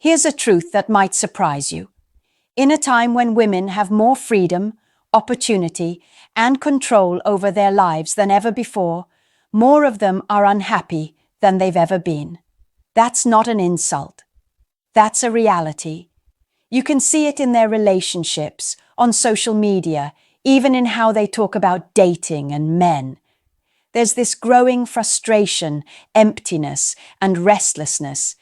Here's a truth that might surprise you. In a time when women have more freedom, opportunity, and control over their lives than ever before, more of them are unhappy than they've ever been. That's not an insult. That's a reality. You can see it in their relationships, on social media, even in how they talk about dating and men. There's this growing frustration, emptiness, and restlessness,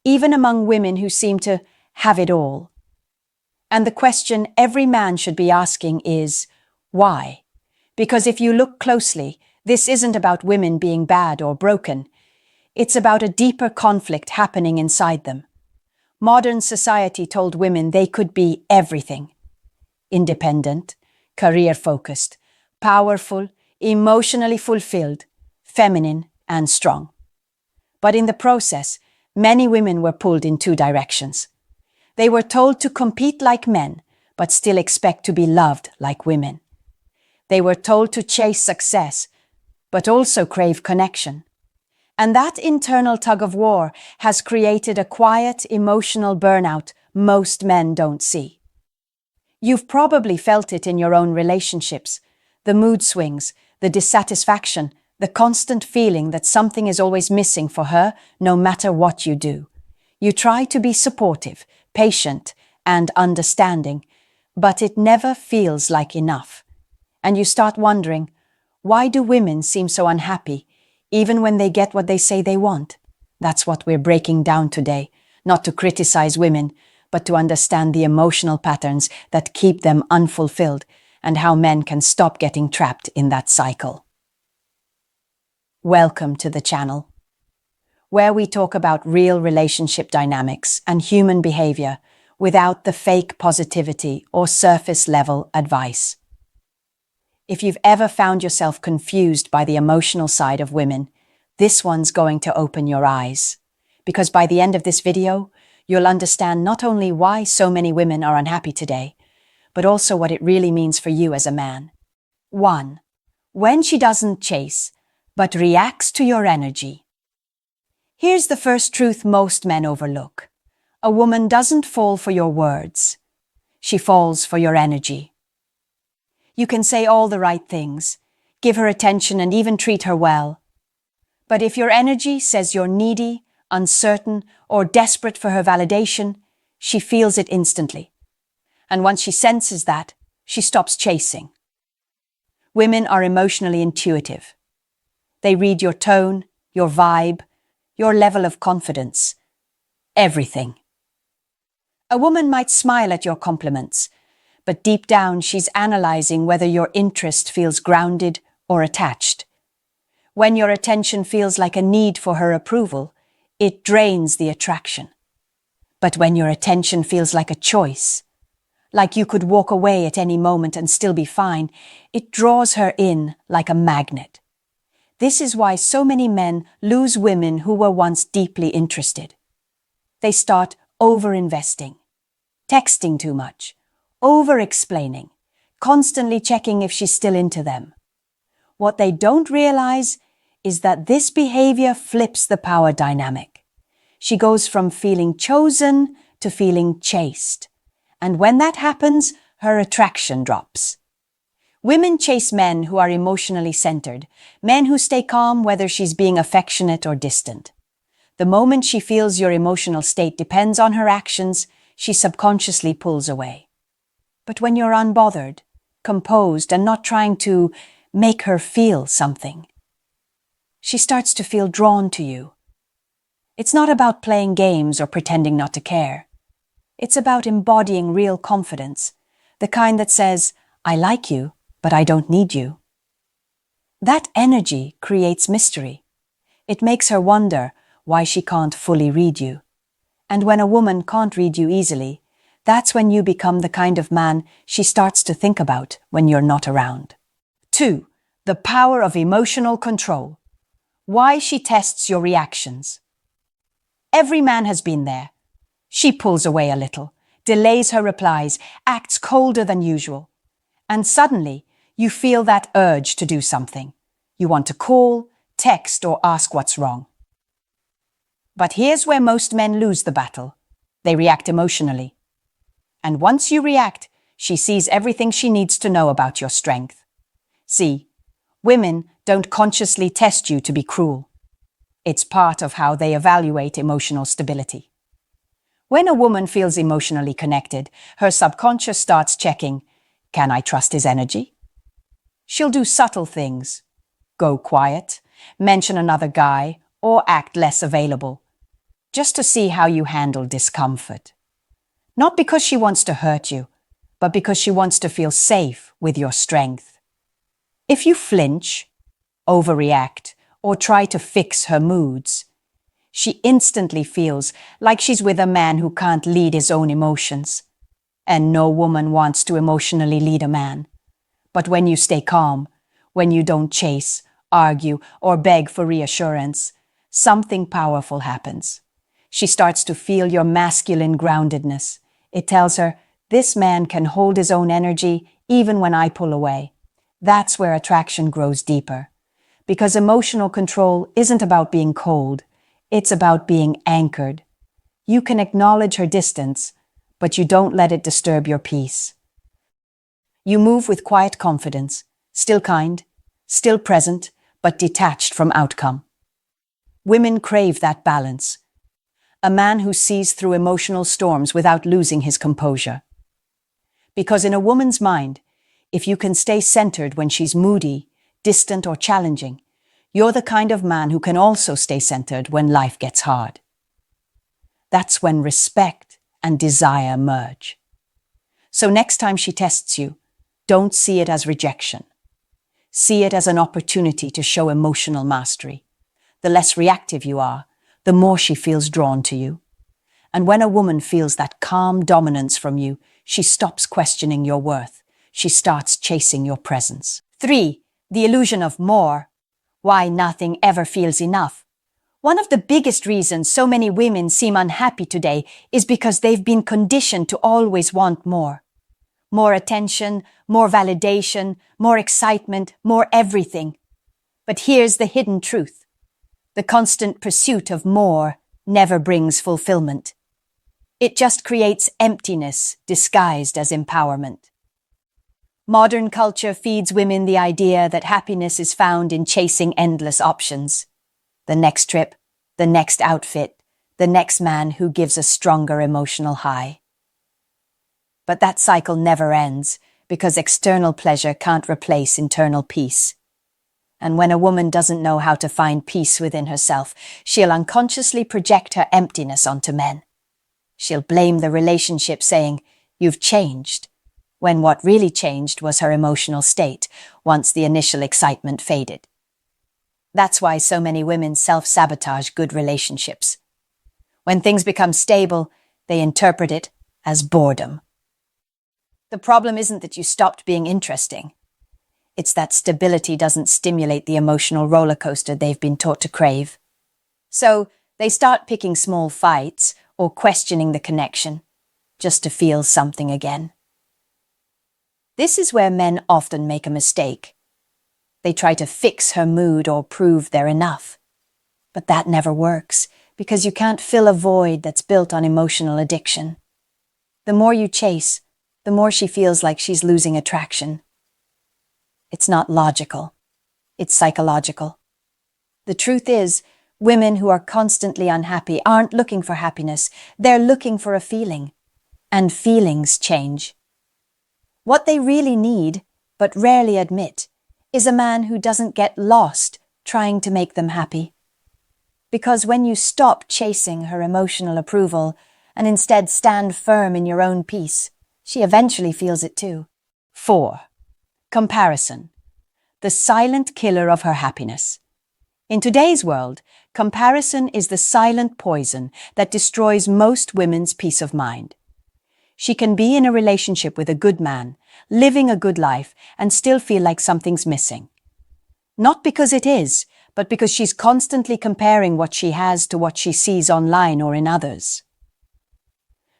even among women who seem to have it all. And the question every man should be asking is, why? Because if you look closely, this isn't about women being bad or broken. It's about a deeper conflict happening inside them. Modern society told women they could be everything. Independent, career-focused, powerful, emotionally fulfilled, feminine, and strong. But in the process, many women were pulled in two directions. They were told to compete like men, but still expect to be loved like women. They were told to chase success, but also crave connection. And that internal tug-of-war has created a quiet, emotional burnout most men don't see. You've probably felt it in your own relationships, the mood swings, the dissatisfaction, the constant feeling that something is always missing for her, no matter what you do. You try to be supportive, patient, and understanding, but it never feels like enough. And you start wondering, why do women seem so unhappy, even when they get what they say they want? That's what we're breaking down today, not to criticize women, but to understand the emotional patterns that keep them unfulfilled and how men can stop getting trapped in that cycle. Welcome to the channel, where we talk about real relationship dynamics and human behavior without the fake positivity or surface-level advice. If you've ever found yourself confused by the emotional side of women, this one's going to open your eyes. Because by the end of this video, you'll understand not only why so many women are unhappy today, but also what it really means for you as a man. 1. When she doesn't chase, but reacts to your energy. Here's the first truth most men overlook. A woman doesn't fall for your words. She falls for your energy. You can say all the right things, give her attention and even treat her well. But if your energy says you're needy, uncertain, or desperate for her validation, she feels it instantly. And once she senses that, she stops chasing. Women are emotionally intuitive. They read your tone, your vibe, your level of confidence. Everything. A woman might smile at your compliments, but deep down she's analyzing whether your interest feels grounded or attached. When your attention feels like a need for her approval, it drains the attraction. But when your attention feels like a choice, like you could walk away at any moment and still be fine, it draws her in like a magnet. This is why so many men lose women who were once deeply interested. They start over-investing, texting too much, over-explaining, constantly checking if she's still into them. What they don't realize is that this behavior flips the power dynamic. She goes from feeling chosen to feeling chased. And when that happens, her attraction drops. Women chase men who are emotionally centered, men who stay calm whether she's being affectionate or distant. The moment she feels your emotional state depends on her actions, she subconsciously pulls away. But when you're unbothered, composed, and not trying to make her feel something, she starts to feel drawn to you. It's not about playing games or pretending not to care. It's about embodying real confidence, the kind that says, I like you, but I don't need you. That energy creates mystery. It makes her wonder why she can't fully read you. And when a woman can't read you easily, that's when you become the kind of man she starts to think about when you're not around. 2. The power of emotional control. Why she tests your reactions. Every man has been there. She pulls away a little, delays her replies, acts colder than usual. And suddenly, you feel that urge to do something. You want to call, text, or ask what's wrong. But here's where most men lose the battle. They react emotionally. And once you react, she sees everything she needs to know about your strength. See, women don't consciously test you to be cruel. It's part of how they evaluate emotional stability. When a woman feels emotionally connected, her subconscious starts checking, can I trust his energy? She'll do subtle things, go quiet, mention another guy, or act less available, just to see how you handle discomfort. Not because she wants to hurt you, but because she wants to feel safe with your strength. If you flinch, overreact, or try to fix her moods, she instantly feels like she's with a man who can't lead his own emotions. And no woman wants to emotionally lead a man. But when you stay calm, when you don't chase, argue, or beg for reassurance, something powerful happens. She starts to feel your masculine groundedness. It tells her, this man can hold his own energy even when I pull away. That's where attraction grows deeper. Because emotional control isn't about being cold. It's about being anchored. You can acknowledge her distance, but you don't let it disturb your peace. You move with quiet confidence, still kind, still present, but detached from outcome. Women crave that balance. A man who sees through emotional storms without losing his composure. Because in a woman's mind, if you can stay centered when she's moody, distant, or challenging, you're the kind of man who can also stay centered when life gets hard. That's when respect and desire merge. So next time she tests you, don't see it as rejection. See it as an opportunity to show emotional mastery. The less reactive you are, the more she feels drawn to you. And when a woman feels that calm dominance from you, she stops questioning your worth. She starts chasing your presence. 3. The illusion of more. Why nothing ever feels enough. One of the biggest reasons so many women seem unhappy today is because they've been conditioned to always want more. More attention, more validation, more excitement, more everything. But here's the hidden truth. The constant pursuit of more never brings fulfillment. It just creates emptiness disguised as empowerment. Modern culture feeds women the idea that happiness is found in chasing endless options. The next trip, the next outfit, the next man who gives a stronger emotional high. But that cycle never ends because external pleasure can't replace internal peace. And when a woman doesn't know how to find peace within herself, she'll unconsciously project her emptiness onto men. She'll blame the relationship, saying, "You've changed," when what really changed was her emotional state once the initial excitement faded. That's why so many women self-sabotage good relationships. When things become stable, they interpret it as boredom. The problem isn't that you stopped being interesting. It's that stability doesn't stimulate the emotional roller coaster they've been taught to crave. So they start picking small fights or questioning the connection, just to feel something again. This is where men often make a mistake. They try to fix her mood or prove they're enough. But that never works, because you can't fill a void that's built on emotional addiction. The more you chase, the more she feels like she's losing attraction. It's not logical. It's psychological. The truth is, women who are constantly unhappy aren't looking for happiness. They're looking for a feeling. And feelings change. What they really need, but rarely admit, is a man who doesn't get lost trying to make them happy. Because when you stop chasing her emotional approval and instead stand firm in your own peace, she eventually feels it too. 4. Comparison. The silent killer of her happiness. In today's world, comparison is the silent poison that destroys most women's peace of mind. She can be in a relationship with a good man, living a good life, and still feel like something's missing. Not because it is, but because she's constantly comparing what she has to what she sees online or in others.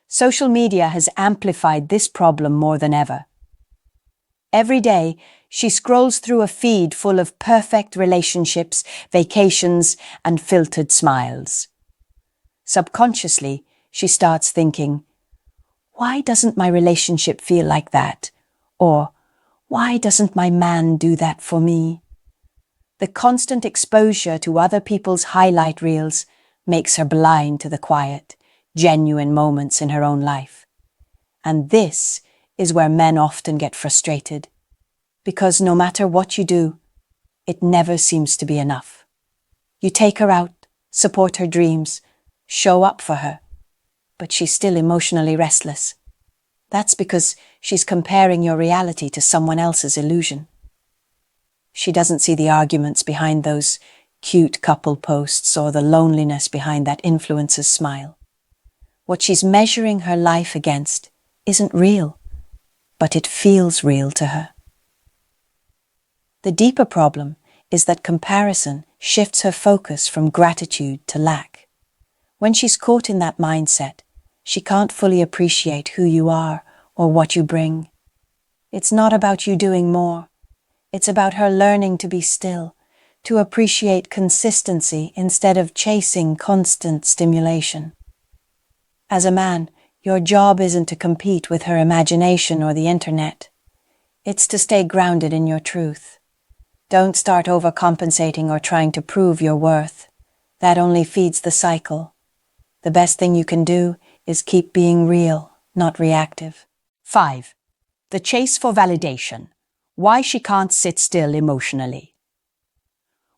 Social media has amplified this problem more than ever. Every day, she scrolls through a feed full of perfect relationships, vacations, and filtered smiles. Subconsciously, she starts thinking, why doesn't my relationship feel like that? Or, why doesn't my man do that for me? The constant exposure to other people's highlight reels makes her blind to the quiet, genuine moments in her own life. And this is where men often get frustrated, because no matter what you do, it never seems to be enough. You take her out, support her dreams, show up for her, but she's still emotionally restless. That's because she's comparing your reality to someone else's illusion. She doesn't see the arguments behind those cute couple posts or the loneliness behind that influencer's smile. What she's measuring her life against isn't real, but it feels real to her. The deeper problem is that comparison shifts her focus from gratitude to lack. When she's caught in that mindset, she can't fully appreciate who you are or what you bring. It's not about you doing more. It's about her learning to be still, to appreciate consistency instead of chasing constant stimulation. As a man, your job isn't to compete with her imagination or the internet. It's to stay grounded in your truth. Don't start overcompensating or trying to prove your worth. That only feeds the cycle. The best thing you can do is keep being real, not reactive. 5. The chase for validation. Why she can't sit still emotionally.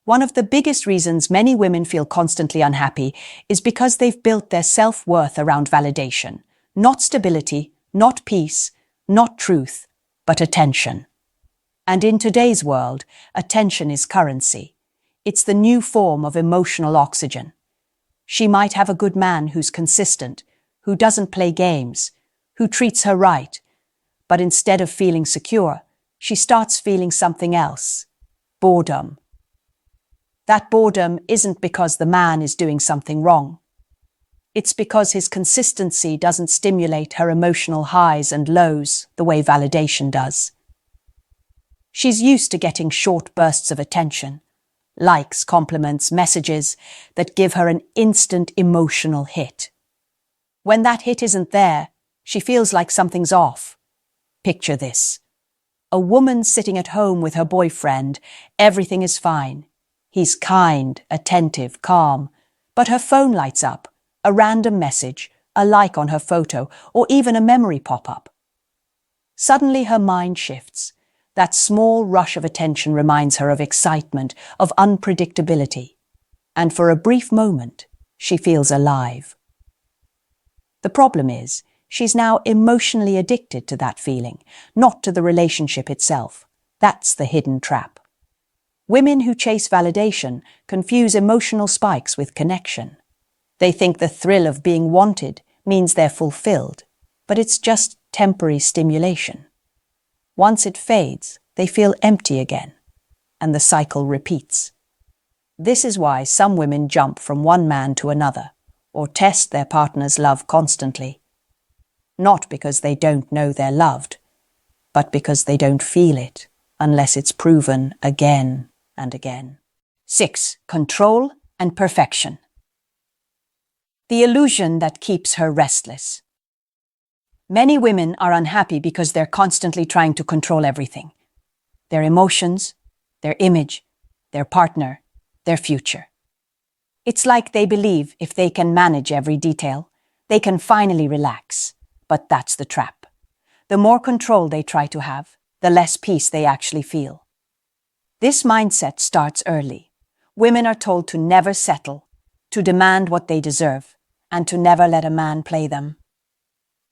One of the biggest reasons many women feel constantly unhappy is because they've built their self-worth around validation. Not stability, not peace, not truth, but attention. And in today's world, attention is currency. It's the new form of emotional oxygen. She might have a good man who's consistent, who doesn't play games, who treats her right, but instead of feeling secure, she starts feeling something else: boredom. That boredom isn't because the man is doing something wrong. It's because his consistency doesn't stimulate her emotional highs and lows the way validation does. She's used to getting short bursts of attention, likes, compliments, messages that give her an instant emotional hit. When that hit isn't there, she feels like something's off. Picture this. A woman sitting at home with her boyfriend, everything is fine. He's kind, attentive, calm, but her phone lights up, a random message, a like on her photo, or even a memory pop-up. Suddenly her mind shifts. That small rush of attention reminds her of excitement, of unpredictability. And for a brief moment, she feels alive. The problem is, she's now emotionally addicted to that feeling, not to the relationship itself. That's the hidden trap. Women who chase validation confuse emotional spikes with connection. They think the thrill of being wanted means they're fulfilled, but it's just temporary stimulation. Once it fades, they feel empty again, and the cycle repeats. This is why some women jump from one man to another, or test their partner's love constantly. Not because they don't know they're loved, but because they don't feel it, unless it's proven again and again. 6. Control and perfection. The illusion that keeps her restless. Many women are unhappy because they're constantly trying to control everything. Their emotions, their image, their partner, their future. It's like they believe if they can manage every detail, they can finally relax. But that's the trap. The more control they try to have, the less peace they actually feel. This mindset starts early. Women are told to never settle, to demand what they deserve, and to never let a man play them.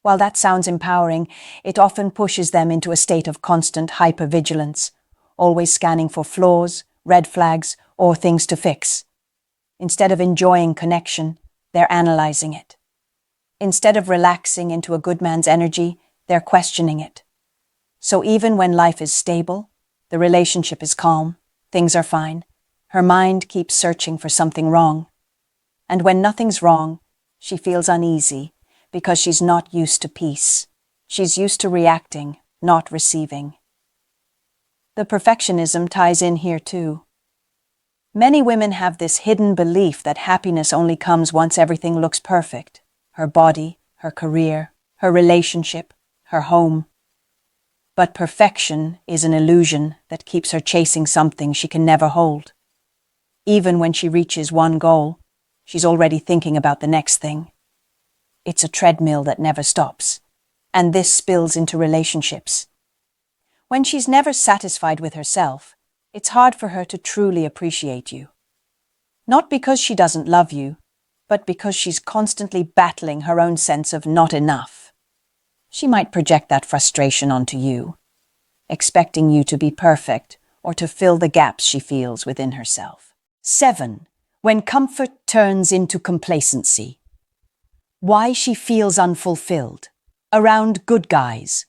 While that sounds empowering, it often pushes them into a state of constant hypervigilance, always scanning for flaws, red flags, or things to fix. Instead of enjoying connection, they're analyzing it. Instead of relaxing into a good man's energy, they're questioning it. So even when life is stable, the relationship is calm, things are fine, her mind keeps searching for something wrong. And when nothing's wrong, she feels uneasy because she's not used to peace. She's used to reacting, not receiving. The perfectionism ties in here too. Many women have this hidden belief that happiness only comes once everything looks perfect. her body, her career, her relationship, her home. But perfection is an illusion that keeps her chasing something she can never hold. Even when she reaches one goal, she's already thinking about the next thing. It's a treadmill that never stops, and this spills into relationships. When she's never satisfied with herself, it's hard for her to truly appreciate you. Not because she doesn't love you, but because she's constantly battling her own sense of not enough. She might project that frustration onto you, expecting you to be perfect or to fill the gaps she feels within herself. 7. When comfort turns into complacency. Why she feels unfulfilled. Around good guys.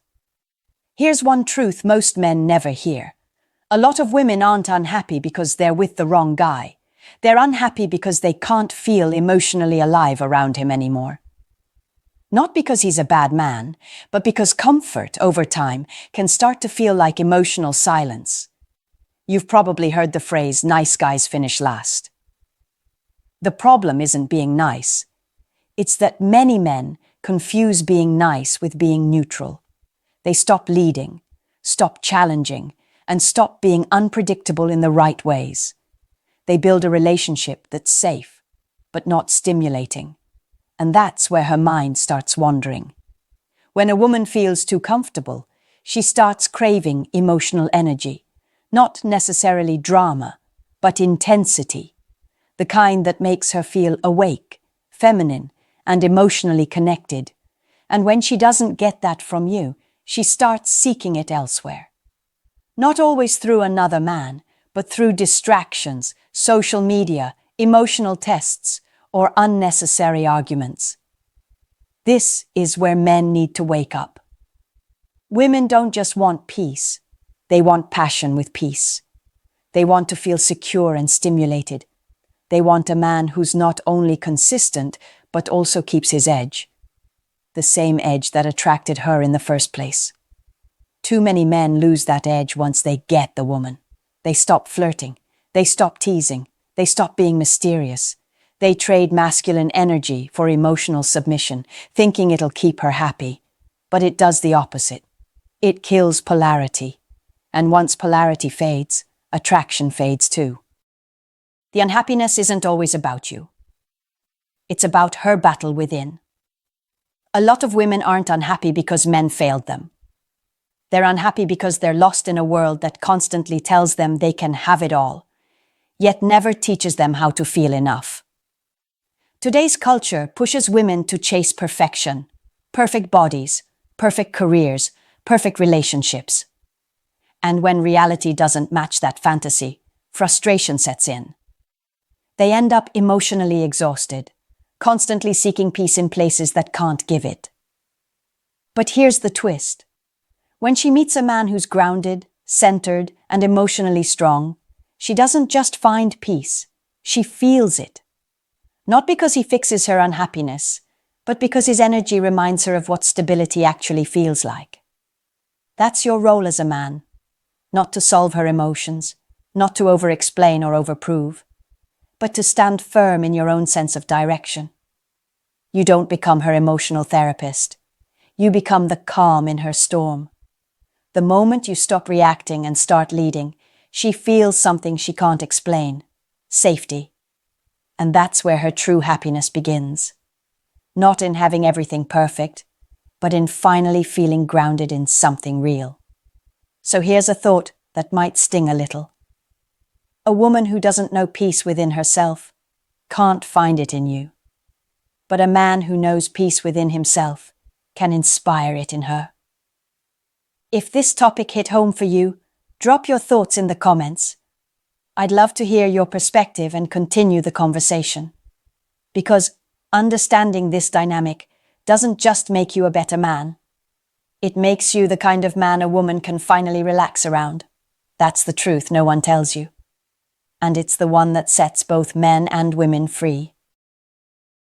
Here's one truth most men never hear. A lot of women aren't unhappy because they're with the wrong guy. They're unhappy because they can't feel emotionally alive around him anymore. Not because he's a bad man, but because comfort, over time, can start to feel like emotional silence. You've probably heard the phrase, nice guys finish last. The problem isn't being nice. It's that many men confuse being nice with being neutral. They stop leading, stop challenging, and stop being unpredictable in the right ways. They build a relationship that's safe, but not stimulating. And that's where her mind starts wandering. When a woman feels too comfortable, she starts craving emotional energy, not necessarily drama, but intensity, the kind that makes her feel awake, feminine, and emotionally connected. And when she doesn't get that from you, she starts seeking it elsewhere. Not always through another man, but through distractions, social media, emotional tests, or unnecessary arguments. This is where men need to wake up. Women don't just want peace, they want passion with peace. They want to feel secure and stimulated. They want a man who's not only consistent, but also keeps his edge. The same edge that attracted her in the first place. Too many men lose that edge once they get the woman. They stop flirting. They stop teasing. They stop being mysterious. They trade masculine energy for emotional submission, thinking it'll keep her happy. But it does the opposite. It kills polarity. And once polarity fades, attraction fades too. The unhappiness isn't always about you. It's about her battle within. A lot of women aren't unhappy because men failed them. They're unhappy because they're lost in a world that constantly tells them they can have it all, yet never teaches them how to feel enough. Today's culture pushes women to chase perfection, perfect bodies, perfect careers, perfect relationships. And when reality doesn't match that fantasy, frustration sets in. They end up emotionally exhausted, constantly seeking peace in places that can't give it. But here's the twist. When she meets a man who's grounded, centered, and emotionally strong, she doesn't just find peace, she feels it. Not because he fixes her unhappiness, but because his energy reminds her of what stability actually feels like. That's your role as a man. Not to solve her emotions, not to over-explain or over-prove, but to stand firm in your own sense of direction. You don't become her emotional therapist. You become the calm in her storm. The moment you stop reacting and start leading, she feels something she can't explain. Safety. And that's where her true happiness begins. Not in having everything perfect, but in finally feeling grounded in something real. So here's a thought that might sting a little. A woman who doesn't know peace within herself can't find it in you. But a man who knows peace within himself can inspire it in her. If this topic hit home for you, drop your thoughts in the comments. I'd love to hear your perspective and continue the conversation. Because understanding this dynamic doesn't just make you a better man. It makes you the kind of man a woman can finally relax around. That's the truth no one tells you. And it's the one that sets both men and women free.